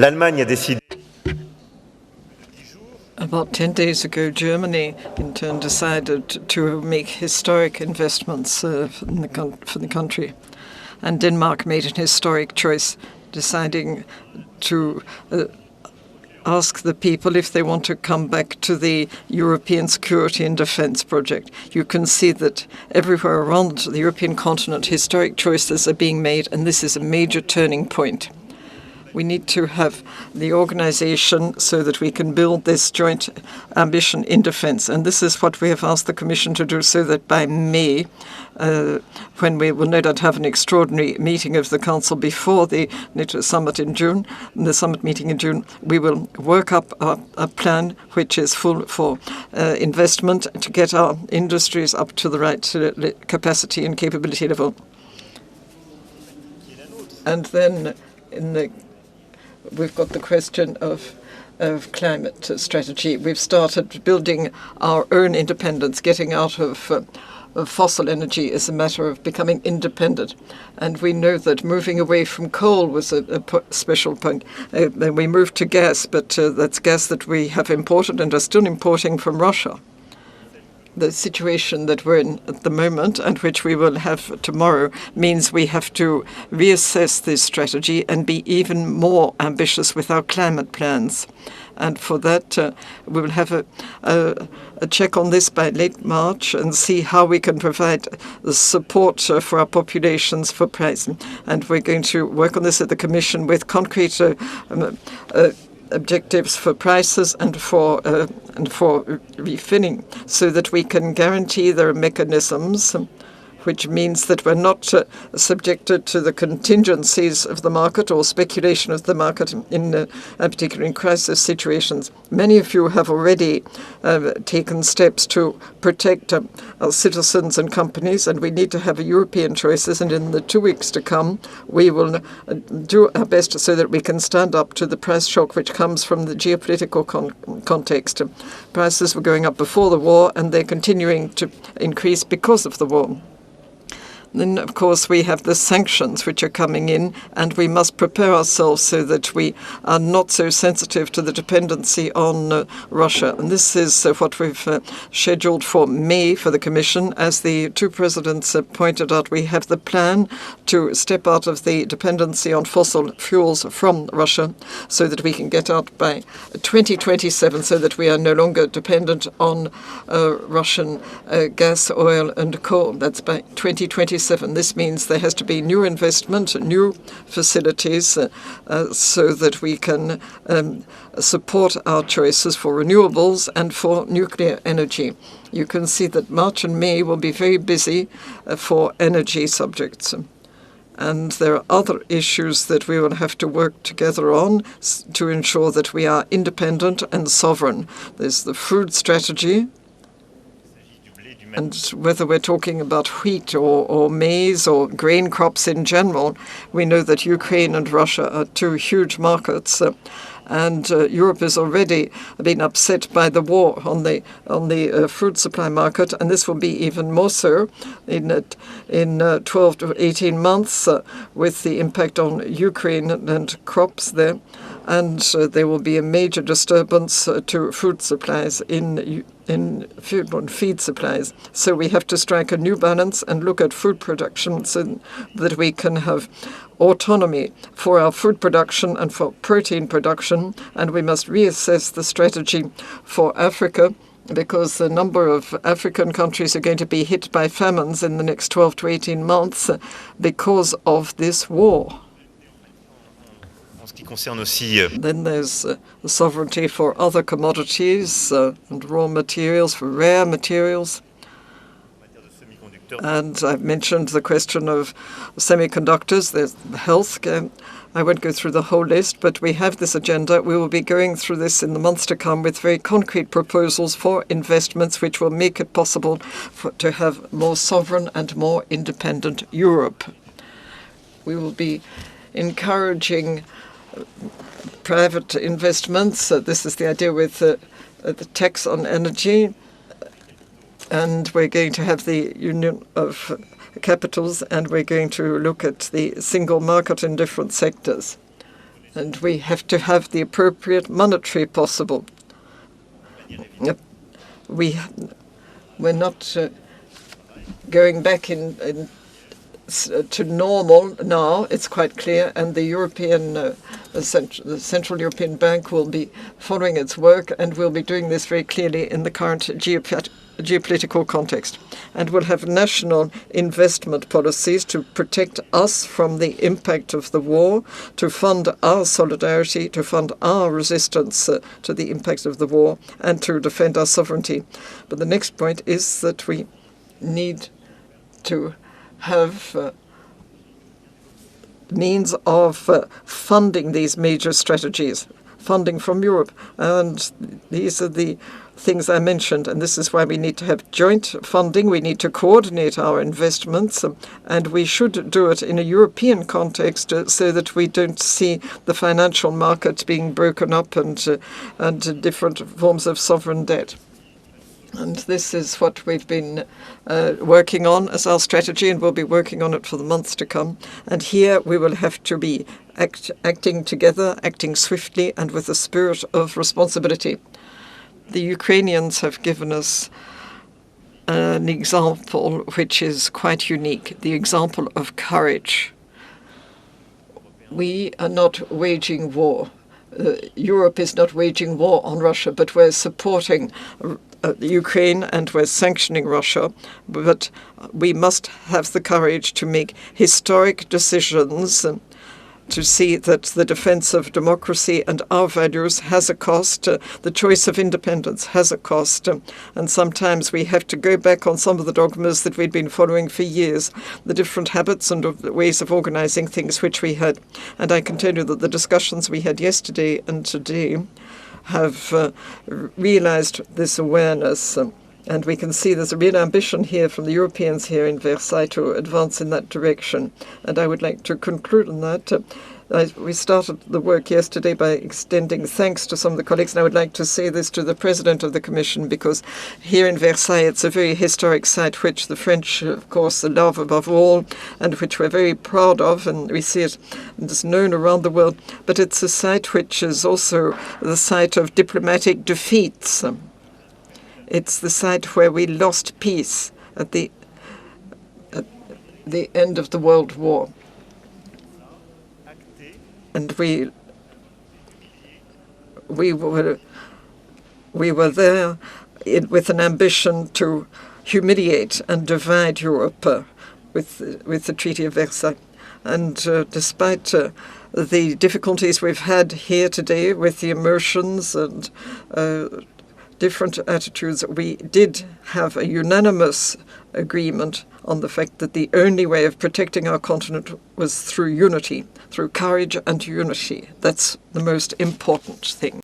L'Allemagne a décidé. About 10 days ago, Germany in turn decided to make historic investments for the country. And Denmark made an historic choice, deciding to ask the people if they want to come back to the European security and defense project. You can see that everywhere around the European continent, historic choices are being made, and this is a major turning point. We need to have the organization so that we can build this joint ambition in defense. And this is what we have asked the Commission to do, so that by May, when we will no doubt have an extraordinary meeting of the Council before the NATO summit in June, the summit meeting in June, we will work up a plan which is full for investment to get our industries up to the right capacity and capability level. And then we've got the question of climate strategy. We've started building our own independence. Getting out of fossil energy is a matter of becoming independent. And we know that moving away from coal was a special point. Then we moved to gas, but that's gas that we have imported and are still importing from Russia. The situation that we're in at the moment, and which we will have tomorrow, means we have to reassess this strategy and be even more ambitious with our climate plans. And for that, we will have a check on this by late March and see how we can provide the support for our populations for price. And we're going to work on this at the Commission with concrete objectives for prices and for refilling, so that we can guarantee there are mechanisms, which means that we're not subjected to the contingencies of the market or speculation of the market in particular in crisis situations. Many of you have already taken steps to protect our citizens and companies, and we need to have European choices. And in the 2 weeks to come, we will do our best so that we can stand up to the price shock which comes from the geopolitical context. Prices were going up before the war, and they're continuing to increase because of the war. Then, of course, we have the sanctions which are coming in, and we must prepare ourselves so that we are not so sensitive to the dependency on Russia. And this is what we've scheduled for May for the Commission. As the two presidents pointed out, we have the plan to step out of the dependency on fossil fuels from Russia so that we can get out by 2027, so that we are no longer dependent on Russian gas, oil and coal. That's by 2027. This means there has to be new investment, new facilities, so that we can support our choices for renewables and for nuclear energy. You can see that March and May will be very busy for energy subjects. And there are other issues that we will have to work together on to ensure that we are independent and sovereign. There's the food strategy. And whether we're talking about wheat or maize or grain crops in general, we know that Ukraine and Russia are two huge markets. And Europe has already been upset by the war on the food supply market, and this will be even more so in 12 to 18 months with the impact on Ukraine and crops there. And there will be a major disturbance to food supplies in feed supplies. So we have to strike a new balance and look at food production so that we can have autonomy for our food production and for protein production. And we must reassess the strategy for Africa, because a number of African countries are going to be hit by famines in the next 12 to 18 months because of this war. Then there's the sovereignty for other commodities and raw materials, for rare materials. And I've mentioned the question of semiconductors, there's healthcare. I won't go through the whole list, but we have this agenda. We will be going through this in the months to come with very concrete proposals for investments which will make it possible to have more sovereign and more independent Europe. We will be encouraging private investments. This is the idea with the tax on energy. And we're going to have the union of capitals, and we're going to look at the single market in different sectors. And we have to have the appropriate monetary possible. We're not going back to normal now, it's quite clear, and the Central European Bank will be following its work and will be doing this very clearly in the current geopolitical context. And we'll have national investment policies to protect us from the impact of the war, to fund our solidarity, to fund our resistance to the impact of the war, and to defend our sovereignty. But the next point is that we need to have means of funding these major strategies, funding from Europe. And these are the things I mentioned, and this is why we need to have joint funding. We need to coordinate our investments, and we should do it in a European context so that we don't see the financial markets being broken up and different forms of sovereign debt. And this is what we've been working on as our strategy, and we'll be working on it for the months to come. And here we will have to be acting together, acting swiftly, and with a spirit of responsibility. The Ukrainians have given us an example which is quite unique, the example of courage. We are not waging war. Europe is not waging war on Russia, but we're supporting Ukraine and we're sanctioning Russia. But we must have the courage to make historic decisions to see that the defense of democracy and our values has a cost. The choice of independence has a cost. And sometimes we have to go back on some of the dogmas that we'd been following for years, the different habits and the ways of organizing things which we had. And I can tell you that the discussions we had yesterday and today have realized this awareness. And we can see there's a real ambition here from the Europeans here in Versailles to advance in that direction. And I would like to conclude on that. We started the work yesterday by extending thanks to some of the colleagues, and I would like to say this to the President of the Commission, because here in Versailles it's a very historic site which the French, of course, love above all, and which we're very proud of, and we see it and it's known around the world. But it's a site which is also the site of diplomatic defeats. It's the site where we lost peace at the end of the World War. And we were there with an ambition to humiliate and divide Europe with the Treaty of Versailles. And despite the difficulties we've had here today with the emotions and different attitudes, we did have a unanimous agreement on the fact that the only way of protecting our continent was through unity, through courage and unity. That's the most important thing.